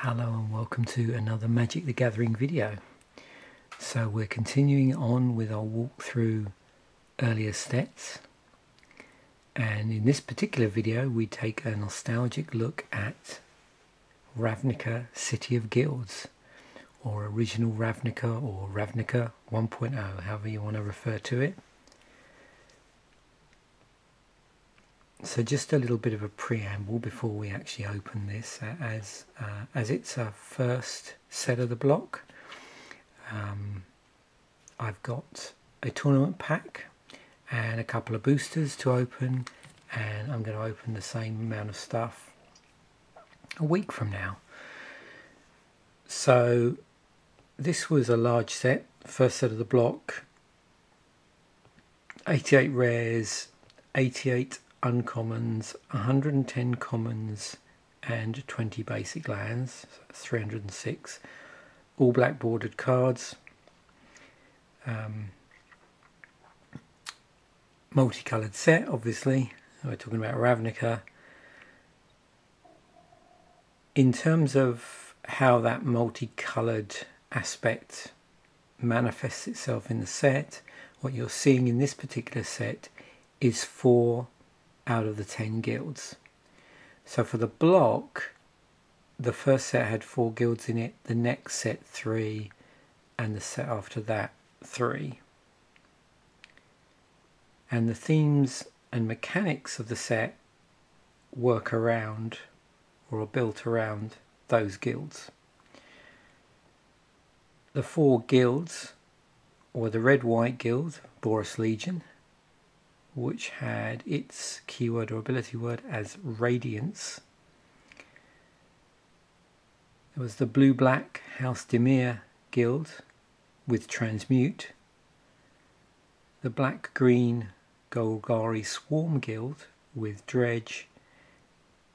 Hello and welcome to another Magic the Gathering video. So we're continuing on with our walk through earlier sets, and in this particular video we take a nostalgic look at Ravnica City of Guilds, or Original Ravnica, or Ravnica 1.0, however you want to refer to it. So just a little bit of a preamble before we actually open this, as it's our first set of the block. I've got a tournament pack and a couple of boosters to open, and I'm going to open the same amount of stuff a week from now. So this was a large set, first set of the block, 88 rares, 88 uncommons, 110 commons and 20 basic lands, so that's 306, all black bordered cards, multicoloured set. Obviously we're talking about Ravnica. In terms of how that multicoloured aspect manifests itself in the set, what you're seeing in this particular set is 4 out of the 10 guilds. So for the block, the first set had 4 guilds in it, the next set 3, and the set after that 3. And the themes and mechanics of the set work around, or are built around, those guilds. The 4 guilds were the Red-White Guild, Boros Legion, which had its keyword or ability word as Radiance. There was the Blue-Black House Dimir Guild with Transmute, the Black-Green Golgari Swarm Guild with Dredge,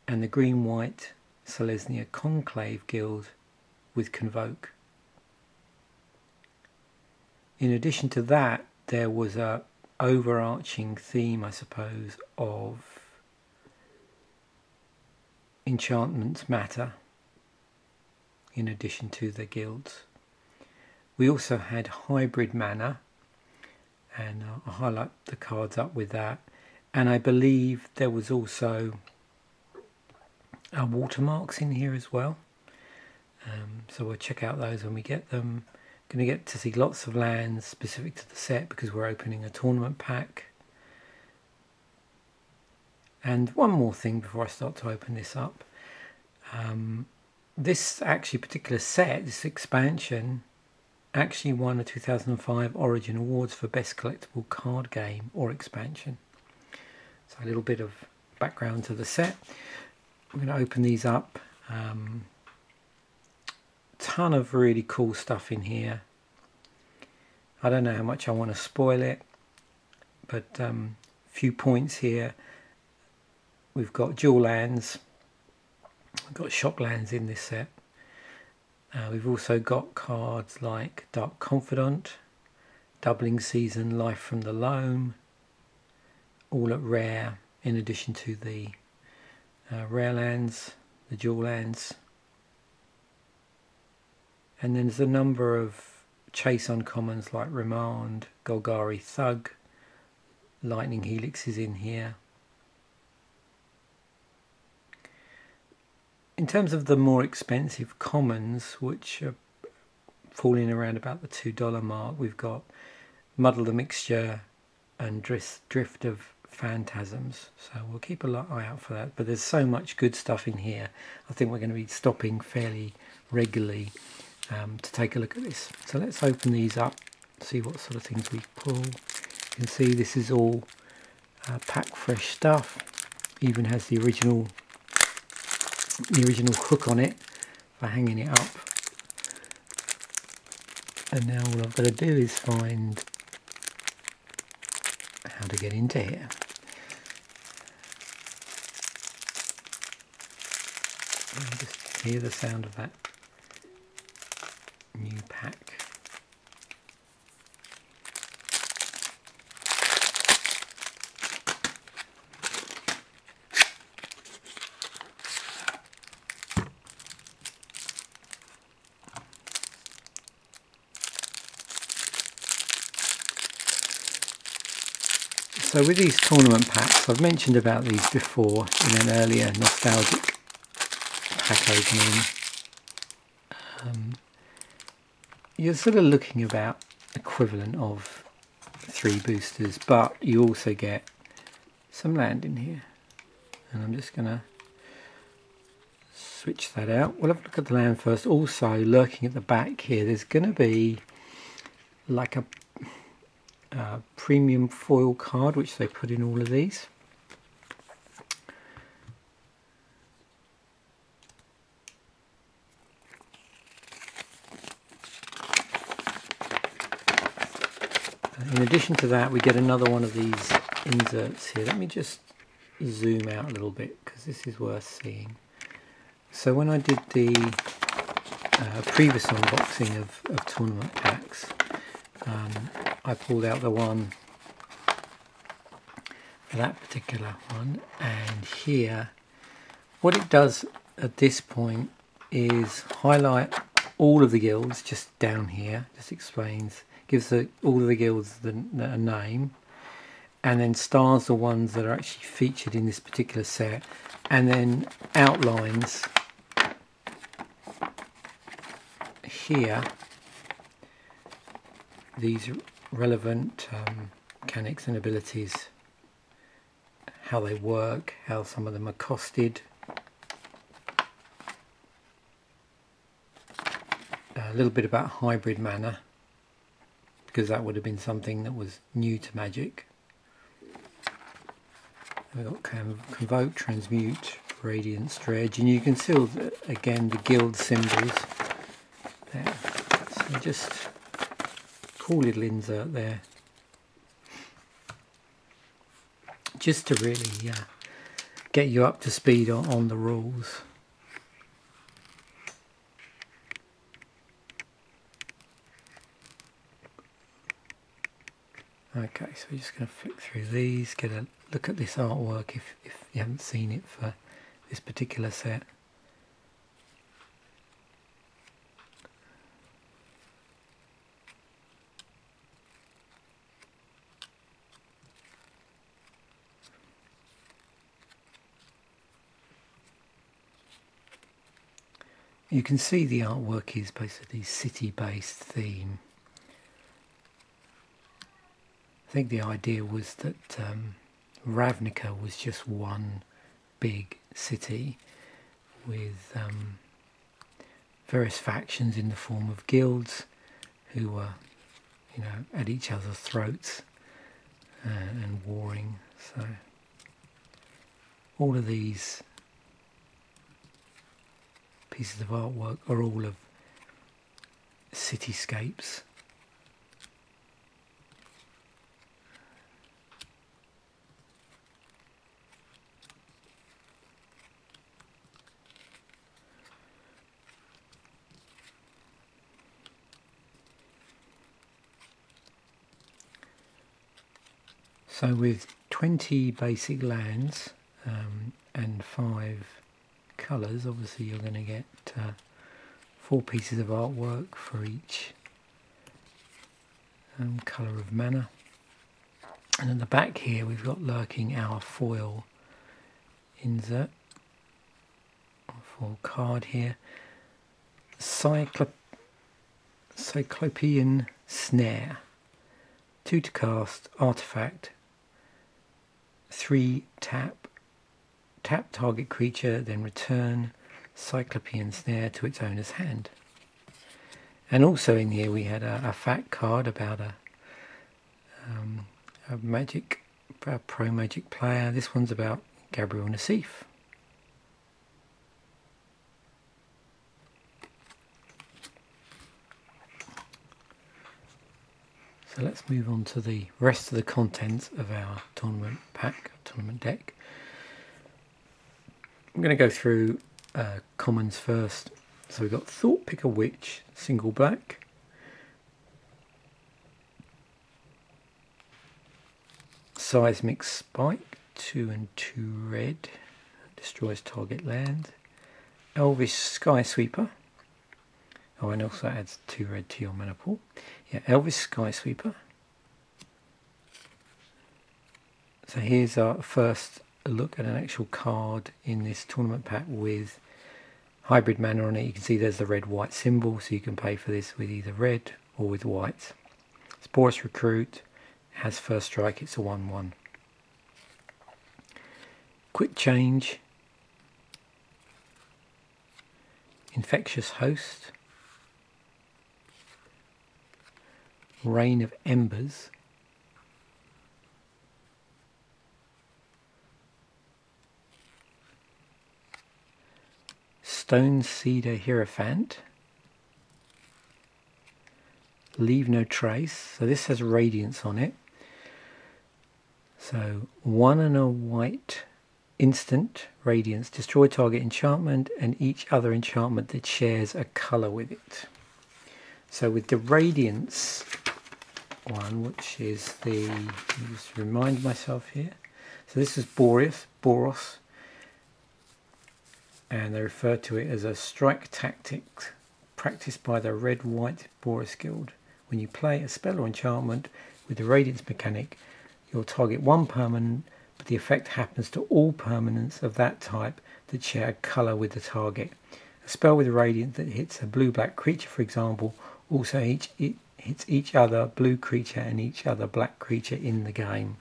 and the Green-White Selesnya Conclave Guild with Convoke. In addition to that, there was a overarching theme, I suppose, of enchantments matter in addition to the guilds. We also had hybrid mana, and I'll highlight the cards up with that, and I believe there was also watermarks in here as well, so we'll check out those when we get them. Going to get to see lots of lands specific to the set because we're opening a tournament pack. And one more thing before I start to open this up. This actually particular set, this expansion, actually won a 2005 Origin Awards for Best Collectible Card Game or Expansion. So a little bit of background to the set. I'm going to open these up. Ton of really cool stuff in here. I don't know how much I want to spoil it, but few points here. We've got dual lands, we've got shock lands in this set. We've also got cards like Dark Confidant, Doubling Season, Life from the Loam, all at rare, in addition to the rare lands, the dual lands. And then there's a number of chase uncommons like Remand, Golgari Thug, Lightning Helix is in here. In terms of the more expensive commons, which are falling around about the $2 mark, we've got Muddle the Mixture and Drift of Phantasms. So we'll keep an eye out for that. But there's so much good stuff in here. I think we're going to be stopping fairly regularly to take a look at this. So let's open these up, see what sort of things we pull. You can see this is all pack fresh stuff. Even has the original hook on it for hanging it up. And now all I've got to do is find how to get into here. And just hear the sound of that new pack. So with these tournament packs, I've mentioned about these before in an earlier nostalgic pack opening. You're sort of looking about equivalent of 3 boosters, but you also get some land in here. And I'm just going to switch that out. We'll have a look at the land first. Also, lurking at the back here, there's going to be like a premium foil card which they put in all of these. In addition to that, we get another one of these inserts here. Let me just zoom out a little bit because this is worth seeing. So when I did the previous unboxing of tournament packs, I pulled out the one for that particular one, and here what it does at this point is highlight all of the guilds just down here, just explains, gives all of the guilds a name, and then stars the ones that are actually featured in this particular set, and then outlines here these relevant mechanics and abilities, how they work, how some of them are costed, a little bit about hybrid mana, because that would have been something that was new to Magic. We've got Convoke, Transmute, Radiance, Dredge, and you can see again the guild symbols there. So just cool little insert there, just to really get you up to speed on the rules. Okay, so we're just going to flick through these, get a look at this artwork if you haven't seen it for this particular set. You can see the artwork is basically city-based theme. I think the idea was that Ravnica was just one big city with various factions in the form of guilds who were, you know, at each other's throats and warring. So all of these pieces of artwork are all of cityscapes. So with 20 basic lands and 5 colours, obviously you're going to get 4 pieces of artwork for each colour of mana. And at the back here we've got lurking our foil insert, foil card here. Cyclopean Snare, 2 to cast, artifact, 3 tap target creature, then return Cyclopean Snare to its owner's hand. And also in here we had a fact card about a pro Magic player. This one's about Gabriel Nassif. So let's move on to the rest of the contents of our tournament pack, tournament deck. I'm going to go through commons first. So we've got Thought Picker Witch, single black. Seismic Spike, 2 and 2 red, destroys target land. Elvish Skysweeper. Oh, and also adds 2 red to your mana pool. Yeah, Elvish Skysweeper. So here's our first look at an actual card in this tournament pack with hybrid mana on it. You can see there's the red-white symbol, so you can play for this with either red or with white. It's Boros Recruit, has first strike, it's a 1/1. Quick Change, Infectious Host, Rain of Embers, Stone Cedar Hierophant, Leave No Trace. So this has Radiance on it. So 1 and a white instant Radiance. Destroy target enchantment and each other enchantment that shares a colour with it. So with the Radiance one, which is the, let me just remind myself here. So this is Boros. And they refer to it as a strike tactic practiced by the Red-White Boros Guild. When you play a spell or enchantment with the Radiance mechanic, you'll target one permanent, but the effect happens to all permanents of that type that share a colour with the target. A spell with Radiance that hits a blue-black creature, for example, also hits each other blue creature and each other black creature in the game.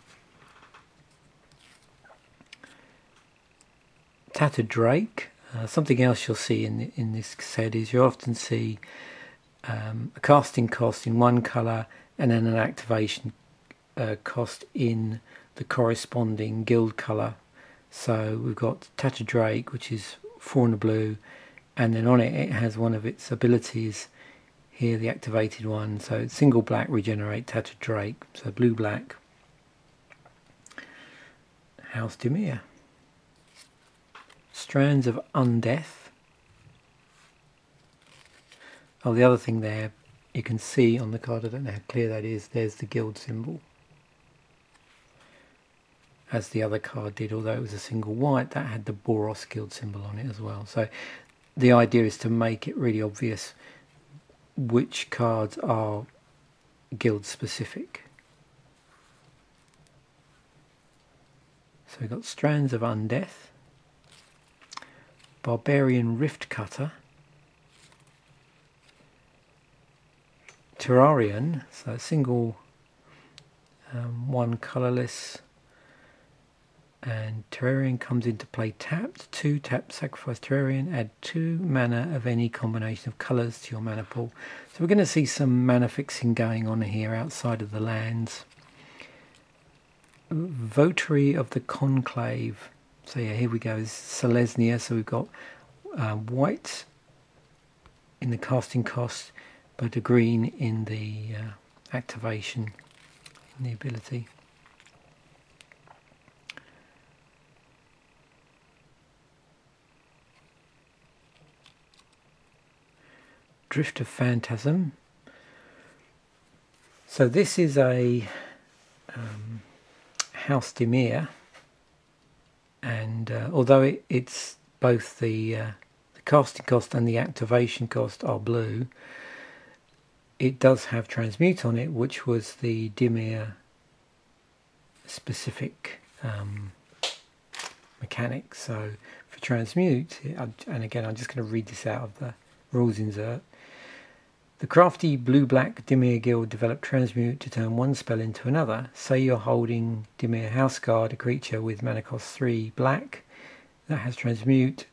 Tattered Drake. Something else you'll see in this set is you often see a casting cost in one colour and then an activation cost in the corresponding guild colour. So we've got Tattered Drake, which is 4 and a blue, and then on it has one of its abilities here, the activated one. So it's single black, regenerate Tattered Drake. So blue black. House Dimir. Strands of Undeath. Oh, the other thing there, you can see on the card, I don't know how clear that is, there's the guild symbol. As the other card did, although it was a single white, that had the Boros guild symbol on it as well. So the idea is to make it really obvious which cards are guild specific. So we've got Strands of Undeath. Barbarian Rift Cutter, Terrarian, so a single one colourless, and Terrarian comes into play tapped. 2 tap, sacrifice Terrarian, add 2 mana of any combination of colours to your mana pool. So we're going to see some mana fixing going on here outside of the lands. Votary of the Conclave. So yeah, here we go, Selesnya. So we've got white in the casting cost, but a green in the activation, in the ability. Drift of Phantasm. So this is a House Dimir. And although it's both the casting cost and the activation cost are blue, it does have Transmute on it, which was the Dimir specific mechanic. So for Transmute, and again I'm just going to read this out of the rules insert. The crafty blue-black Dimir Guild developed Transmute to turn one spell into another. Say you're holding Dimir Houseguard, a creature with mana cost 3 black that has Transmute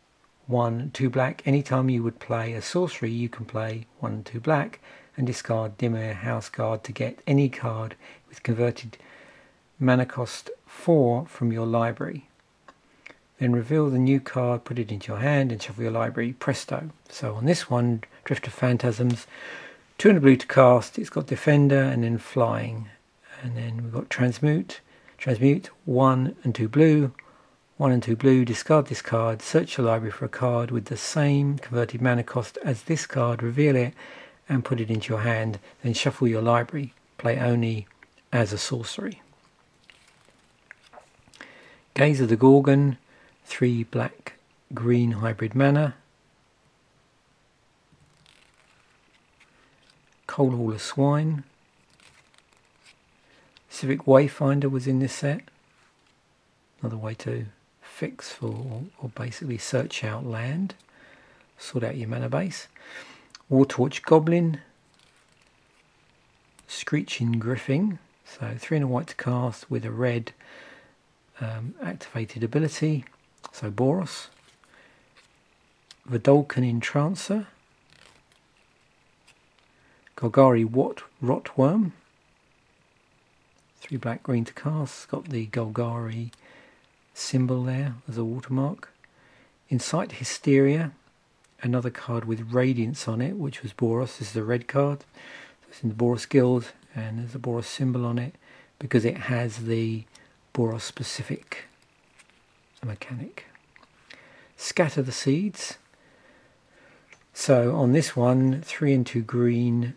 1, 2 black. Anytime you would play a sorcery, you can play 1 and 2 black and discard Dimir Houseguard to get any card with converted mana cost 4 from your library. Then reveal the new card, put it into your hand and shuffle your library. Presto. So on this one, Drift of Phantasms, 2 and a blue to cast. It's got Defender and then Flying. And then we've got Transmute. Transmute, 1 and 2 blue. 1 and 2 blue, discard this card. Search your library for a card with the same converted mana cost as this card. Reveal it and put it into your hand. Then shuffle your library. Play only as a sorcery. Gaze of the Gorgon. 3 black green hybrid mana. Cold Hall of Swine. Civic Wayfinder was in this set. another way to fix for, or basically search out land, sort out your mana base. Wartorch Goblin, Screeching Griffin, so 3 and a white to cast with a red activated ability, so Boros. Vedalken Entrancer, Golgari Rotworm, 3 black green to cast, got the Golgari symbol there as a watermark. Incite Hysteria, another card with Radiance on it, which was Boros. This is a red card. It's in the Boros Guild, and there's a Boros symbol on it because it has the Boros specific mechanic. Scatter the Seeds. So on this one, 3 and 2 green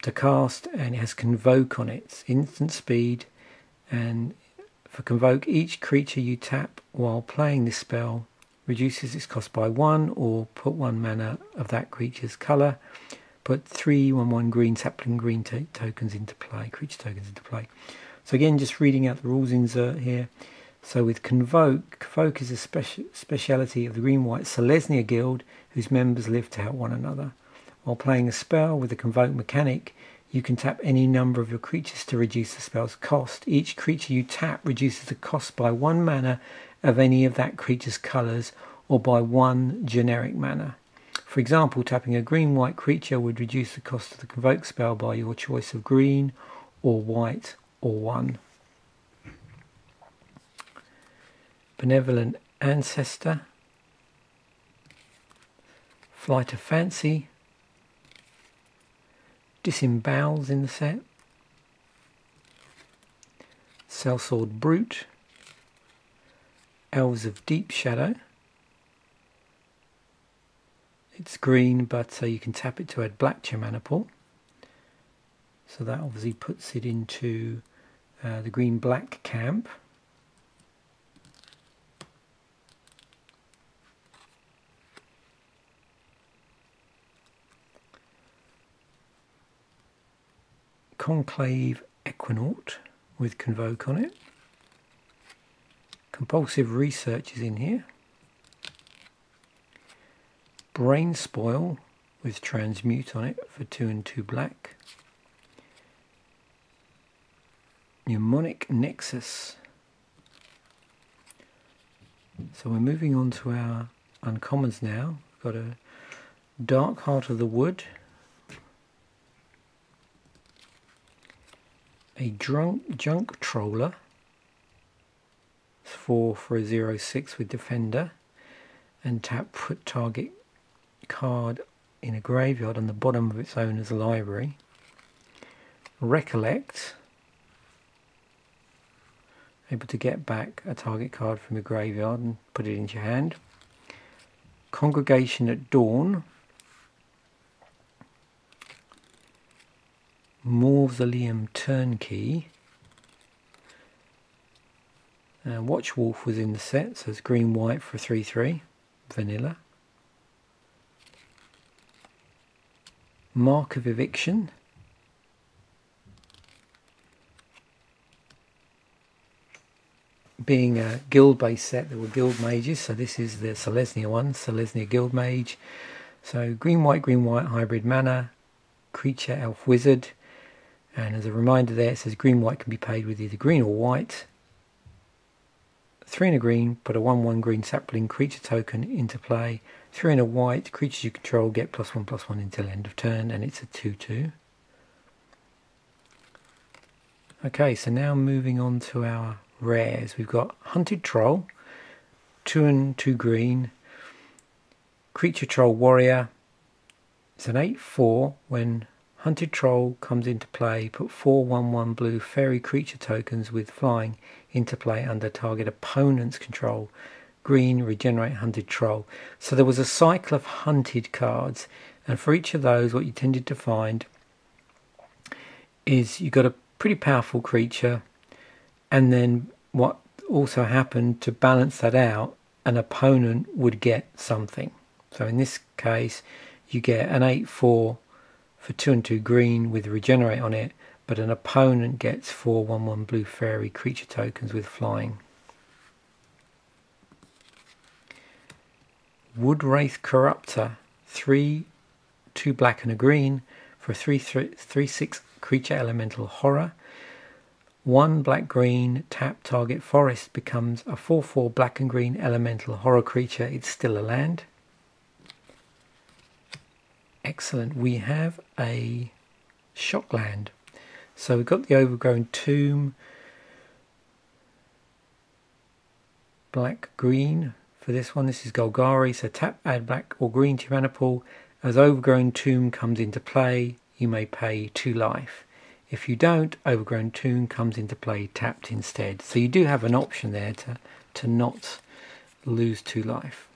to cast, and it has Convoke on it. It's instant speed, and for Convoke, each creature you tap while playing this spell reduces its cost by 1, or put 1 mana of that creature's colour. Put 3/1/1 green sapling green tokens into play, creature tokens into play. So again, just reading out the rules insert here. So with Convoke is a speciality of the Green-White Selesnya Guild, whose members live to help one another. While playing a spell with the Convoke mechanic, you can tap any number of your creatures to reduce the spell's cost. Each creature you tap reduces the cost by 1 mana of any of that creature's colours, or by 1 generic mana. For example, tapping a green-white creature would reduce the cost of the Convoke spell by your choice of green, or white, or 1. Benevolent Ancestor, Flight of Fancy, Disembowels in the set, Sellsword Brute, Elves of Deep Shadow. It's green, but you can tap it to add black to your mana pool. So that obviously puts it into the green-black camp. Conclave Equinaut with Convoke on it. Compulsive Research is in here. Brain Spoil with Transmute on it for 2 and 2 black. Mnemonic Nexus. So we're moving on to our uncommons now. We've got a Dark Heart of the Wood, a Junk Troller, it's 4 for a 0/6 with Defender, and put target card in a graveyard on the bottom of its owner's library. Recollect, able to get back a target card from the graveyard and put it into your hand. Congregation at Dawn, Mausoleum Turnkey, Watchwolf was in the set, so it's green-white for 3/3, vanilla. Mark of Eviction, being a guild-based set, there were guild mages, so this is the Selesnya one, Selesnya Guild Mage. So green-white hybrid mana, creature, elf, wizard, and as a reminder there, it says green-white can be paid with either green or white. 3 and a green, put a 1/1 green sapling creature token into play. 3 and a white, creatures you control get +1/+1 until end of turn, and it's a 2/2. Okay, so now moving on to our rares. We've got Hunted Troll, 2 and 2 green, Creature Troll Warrior. It's an 8/4. When Hunted Troll comes into play, put 4 1/1 blue fairy creature tokens with flying into play under target opponent's control. Green, regenerate Hunted Troll. So there was a cycle of hunted cards, and for each of those what you tended to find is you got a pretty powerful creature, and then what also happened to balance that out, an opponent would get something. So in this case you get an 8/4 for 2 and 2 green with regenerate on it, but an opponent gets 4 1/1 blue fairy creature tokens with flying. Woodwraith Corruptor, 3, 2 black and a green for a 3/6 creature elemental horror. 1 black green, tap target forest becomes a 4/4 black and green elemental horror creature. It's still a land. Excellent. We have a Shockland. So we've got the Overgrown Tomb, black green for this one. This is Golgari. So tap, add black or green to your mana pool. As Overgrown Tomb comes into play, you may pay 2 life. If you don't, Overgrown Tomb comes into play tapped instead. So you do have an option there to not lose 2 life.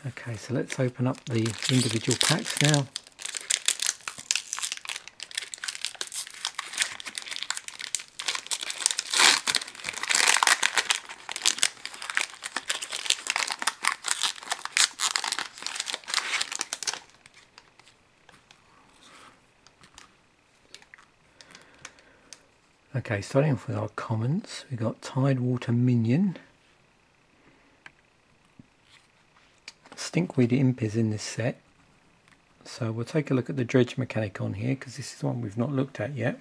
Okay, so let's open up the individual packs now. Okay, starting off with our commons, we've got Tidewater Minion. Stinkweed Imp is in this set. So we'll take a look at the dredge mechanic on here, because this is one we've not looked at yet.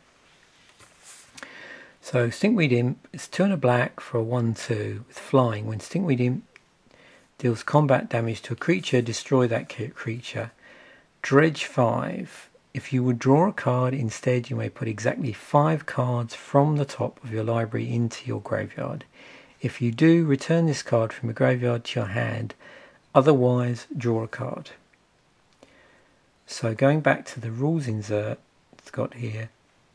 So Stinkweed Imp is 2 and a black for a 1/2 with flying. When Stinkweed Imp deals combat damage to a creature, destroy that creature. Dredge 5. If you would draw a card, instead you may put exactly 5 cards from the top of your library into your graveyard. If you do, return this card from your graveyard to your hand, otherwise draw a card. So going back to the rules insert, it's got here,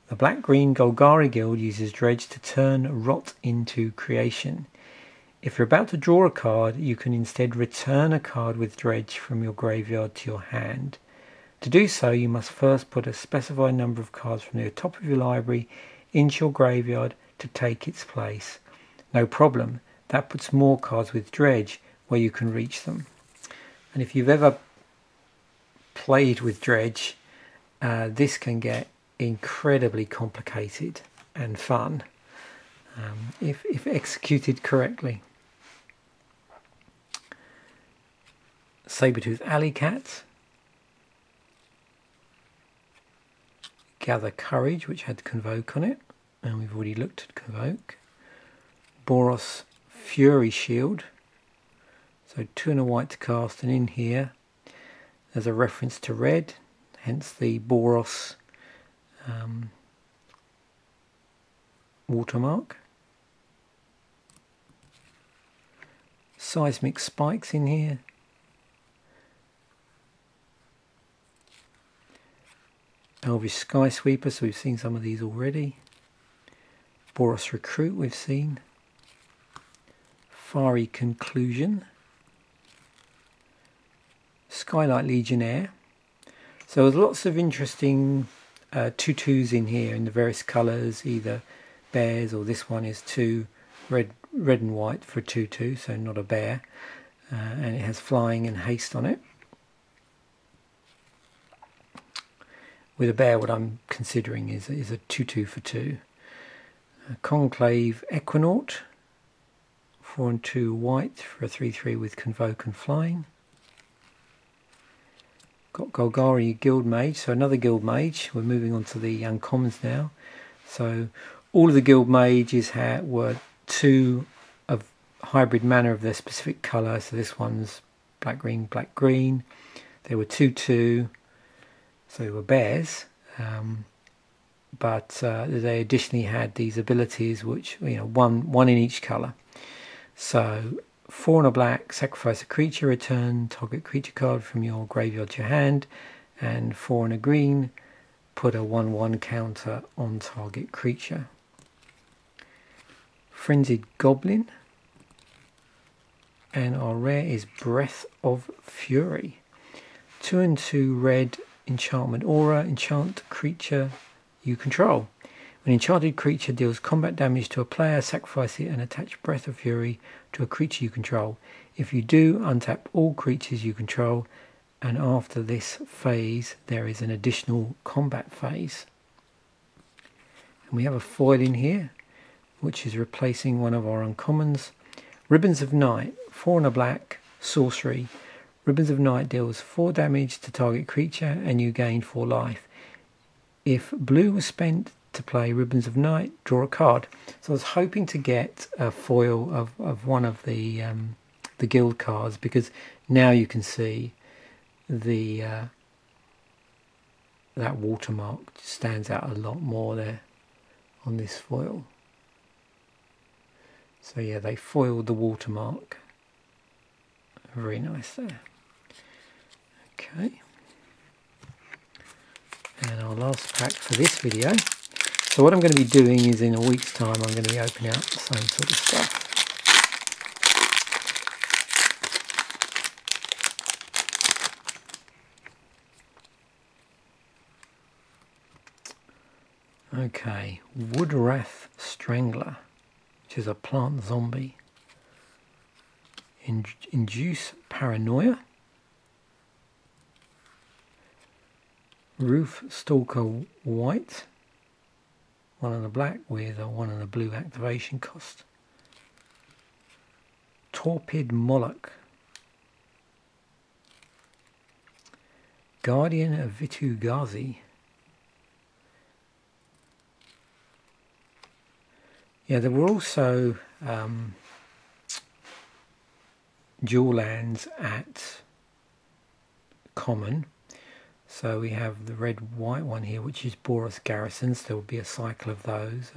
the Black-Green Golgari Guild uses Dredge to turn Rot into creation. If you're about to draw a card, you can instead return a card with Dredge from your graveyard to your hand. To do so, you must first put a specified number of cards from the top of your library into your graveyard to take its place. No problem, that puts more cards with Dredge where you can reach them. And if you've ever played with Dredge, this can get incredibly complicated and fun if executed correctly. Sabertooth Alley Cat. Gather Courage, which had Convoke on it, and we've already looked at Convoke. Boros Fury Shield, so 2 and a white to cast, and in here there's a reference to red, hence the Boros watermark. Seismic Spikes in here. Elvish Sky Sweeper, so we've seen some of these already. Boros Recruit we've seen. Fiery Conclusion. Skylight Legionnaire. So there's lots of interesting 2/2s in here in the various colours, either bears, or this one is 2 red and white for 2/2, so not a bear. And it has flying and haste on it. With a bear, what I'm considering is a 2/2 for 2. Conclave Equinaut, 4 and 2 white for a 3/3 with Convoke and flying. Got Golgari Guild Mage, so another Guild Mage. We're moving on to the uncommons now. So all of the Guild Mages were 2 of hybrid mana of their specific colour. So this one's black green, black green. There were 2/2. So they were bears, but they additionally had these abilities, which, you know, one in each colour. So 4 and a black, sacrifice a creature, return target creature card from your graveyard to your hand, and 4 and a green, put a 1/1 counter on target creature. Frenzied Goblin, and our rare is Breath of Fury. 2 and 2 red. Enchantment Aura, enchant creature you control. When enchanted creature deals combat damage to a player, sacrifice it and attach Breath of Fury to a creature you control. If you do, untap all creatures you control, and after this phase there is an additional combat phase. And we have a foil in here, which is replacing one of our uncommons. Ribbons of Night, 4 and a black, Sorcery. Ribbons of Night deals 4 damage to target creature and you gain 4 life. If blue was spent to play Ribbons of Night, draw a card. So I was hoping to get a foil of one of the guild cards, because now you can see the that watermark stands out a lot more there on this foil. So yeah, they foiled the watermark. Very nice there. Okay. And our last pack for this video. So what I'm going to be doing is, in a week's time, I'm going to be opening up the same sort of stuff. Okay, Woodwrath Strangler, which is a plant zombie. Induce Paranoia. Roof Stalker White. 1 and a black with a 1 and a blue activation cost. Torpid Moloch. Guardian of Vitu-Ghazi. Yeah, there were also dual lands at common. So we have the red-white one here, which is Boros Garrisons. There will be a cycle of those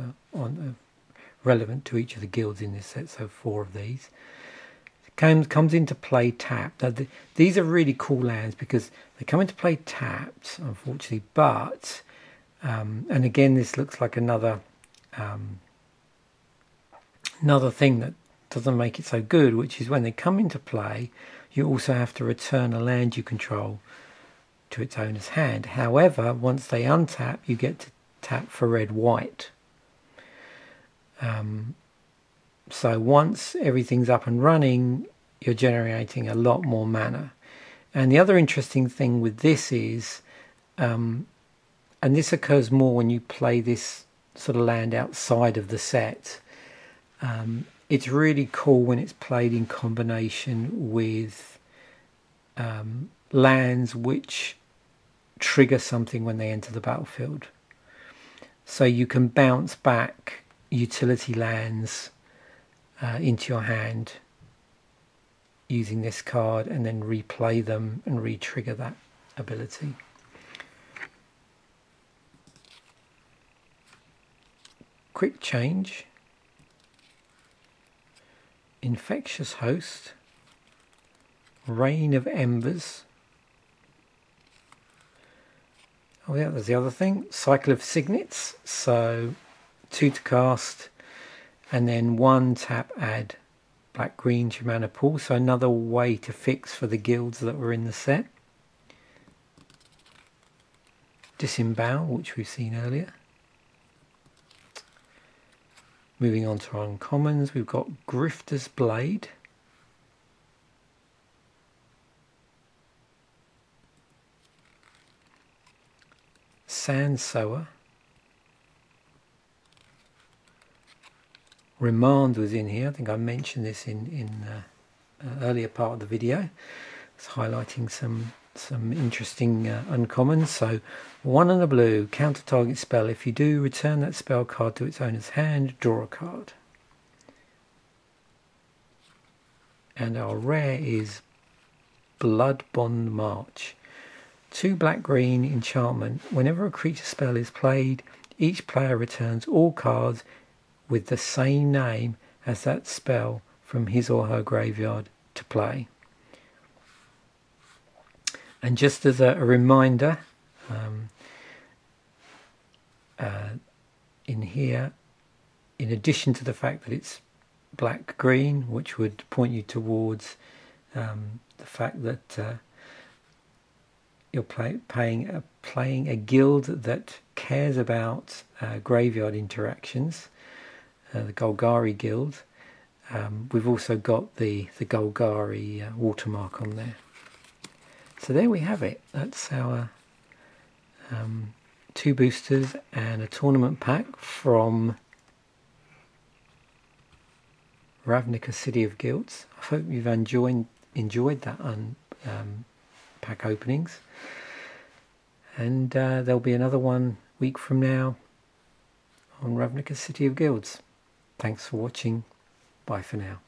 relevant to each of the guilds in this set, so 4 of these. Comes into play tapped. Now these are really cool lands because they come into play tapped, unfortunately, but, and again this looks like another thing that doesn't make it so good, which is when they come into play, you also have to return a land you control to its owner's hand. However, once they untap, you get to tap for red-white. So once everything's up and running, you're generating a lot more mana. And the other interesting thing with this is, and this occurs more when you play this sort of land outside of the set, it's really cool when it's played in combination with lands which trigger something when they enter the battlefield. So you can bounce back utility lands into your hand using this card and then replay them and re-trigger that ability. Quick Change. Infectious Host. Rain of Embers. Oh yeah, there's the other thing. Cycle of Signets. So 2 to cast and then 1 tap add black-green to your mana pool. So another way to fix for the guilds that were in the set. Disembowel, which we've seen earlier. Moving on to our uncommons, we've got Grifter's Blade. Sandsower. Remand was in here. I think I mentioned this in earlier part of the video. It's highlighting some interesting uncommons. So 1 and a blue, counter target spell. If you do, return that spell card to its owner's hand, draw a card. And our rare is Bloodbond March. 2 black-green enchantment. Whenever a creature spell is played, each player returns all cards with the same name as that spell from his or her graveyard to play. And just as a reminder, in here, in addition to the fact that it's black-green, which would point you towards the fact that you're playing a guild that cares about graveyard interactions, the Golgari Guild. We've also got the Golgari watermark on there. So there we have it. That's our 2 boosters and a tournament pack from Ravnica City of Guilds. I hope you've enjoyed enjoyed that pack openings. And there'll be another one week from now on Ravnica City of Guilds. Thanks for watching. Bye for now.